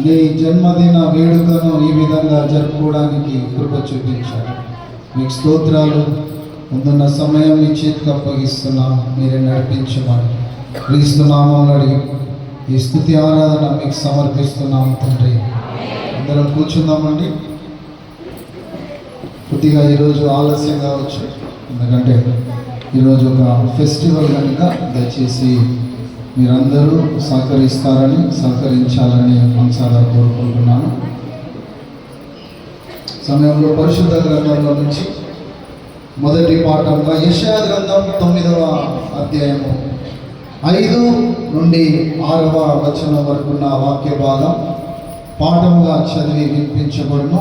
నీ జన్మదిన వేడుకను ఈ విధంగా జరుపుకోవడానికి కృప చూపించారు. మీకు స్తోత్రాలు. ముందున్న సమయం మీ చేతికి అప్పగిస్తున్నాం, మీరే నడిపించమని క్రీస్తు నామములో అడిగి ఈ స్తుతి ఆరాధన మీకు సమర్పిస్తున్నాం తండ్రి. అందరం కూర్చుందామండి. కొద్దిగా ఈరోజు ఆలస్యం కావచ్చు, ఎందుకంటే ఈరోజు ఒక ఫెస్టివల్ కనుక దయచేసి మీరందరూ సహకరించాలని మనసారా కోరుకుంటున్నాను. సమయంలో పరిశుద్ధ గ్రంథంలో నుంచి మొదటి పాఠంగా యెషయా గ్రంథం 9వ అధ్యాయము 5 నుండి 6వ వచనం వరకున్న వాక్య భాగం పాఠముగా చదివి వినిపించబడును.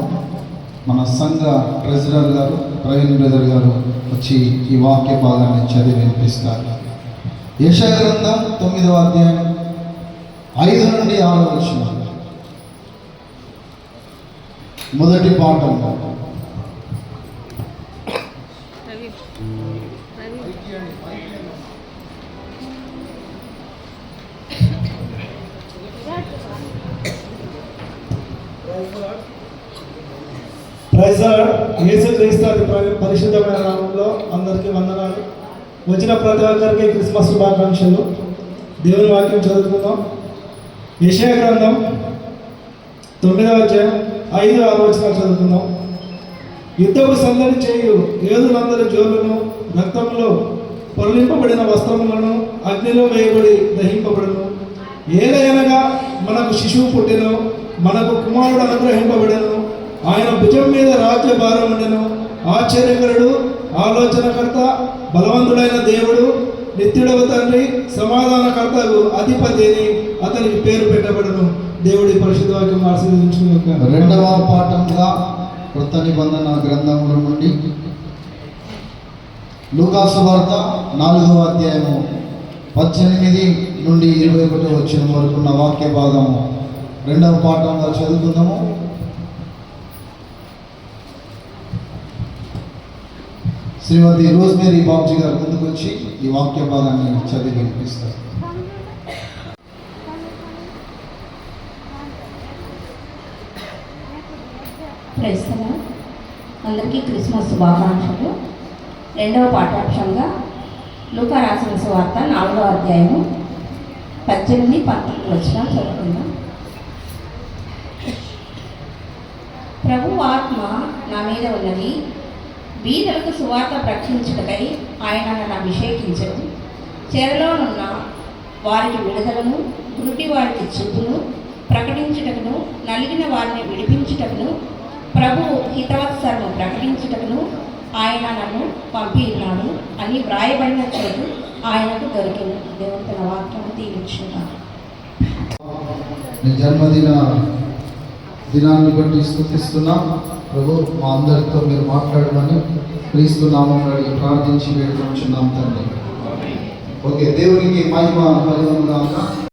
మన సంఘ ట్రెజరర్ గారు ప్రవీణ్ బ్రదర్ గారు వచ్చి ఈ వాక్య భాగాన్ని చదివి వినిపిస్తారు. యెషయా గ్రంథం 9వ అధ్యాయం 5 నుండి 6వ వచనం మొదటి పాఠం. యేసుక్రీస్తు పరిశుద్ధమైన నామంలో అందరికీ వందనాలు. వచ్చిన ప్రతి ఒక్కరికి క్రిస్మస్ శుభాకాంక్షలు. దేవుని వాక్యం చదువుకుందాం. యెషయా గ్రంథం 9వ అధ్యాయం 5-6 వచనాలు చదువుకుందాం. యుద్ధపు సందడి చేయు యోధులందరి జోలును, రక్తంలో పొరలింపబడిన వస్త్రములను అగ్నిలో వేయబడి దహింపబడును. ఏలయనగా మనకు శిశువు పుట్టెను, మనకు కుమారుడు అనుగ్రహింపబడెను. ఆయన భుజం మీద రాజ్య భారం ఉండెను. ఆశ్చర్యకరుడు, ఆలోచనకర్త, బలవంతుడైన దేవుడు, నిత్యుడవ తండ్రి, సమాధానకర్తకు అధిపతి అని అతనికి పేరు పెట్టబడను. దేవుడి పరిశుద్ధ వాక్యం ఆశీర్వదించును. రెండవ పాఠంగా కృత నిబంధన గ్రంథంలో నుండి లూకా సువార్త 4వ అధ్యాయము 18 నుండి 21 వచ్చిన వరకున్న వాక్య భాగము రెండవ పాఠంగా చదువుకుందాము. శ్రీమతి రోజ్మేరీ బాబ్జీ గారు ముందుకు వచ్చి ఈ వాక్య భాగాన్ని చదివి వినిపిస్తారు. అందరికీ క్రిస్మస్ శుభాకాంక్షలు. రెండవ పాఠ్యాంశంగా లూకా రాసిన సువార్త 4వ అధ్యాయము 18-19 వచనాలు చదువుకుందాం. ప్రభువు ఆత్మ నా మీద ఉన్నది, బీదలకు సువార్త ప్రకటించుటకై ఆయన నన్ను అభిషేకించను. చెరలోనున్న వారికి విడుదలను, గుడ్డి వారికి చూపును ప్రకటించుటకును, నలిగిన వారిని విడిపించుటకును, ప్రభు హితవత్సరము ప్రకటించుటకును ఆయన నన్ను పంపి ఉన్నాడు అని వ్రాయబడిన చోటు ఆయనకు దొరికింది. దేవుడు తన వాక్యాన్ని దీవించున్నాడు. దినాన్ని బట్టి స్తుతిస్తున్నాం. ప్రభు మా అందరితో మీరు మాట్లాడమని క్రీస్తు నామములో అడిగి ప్రార్థించి వేడుకొంచున్నాం తండ్రి. ఓకే, దేవునికి మహిమ కలుగును గాక.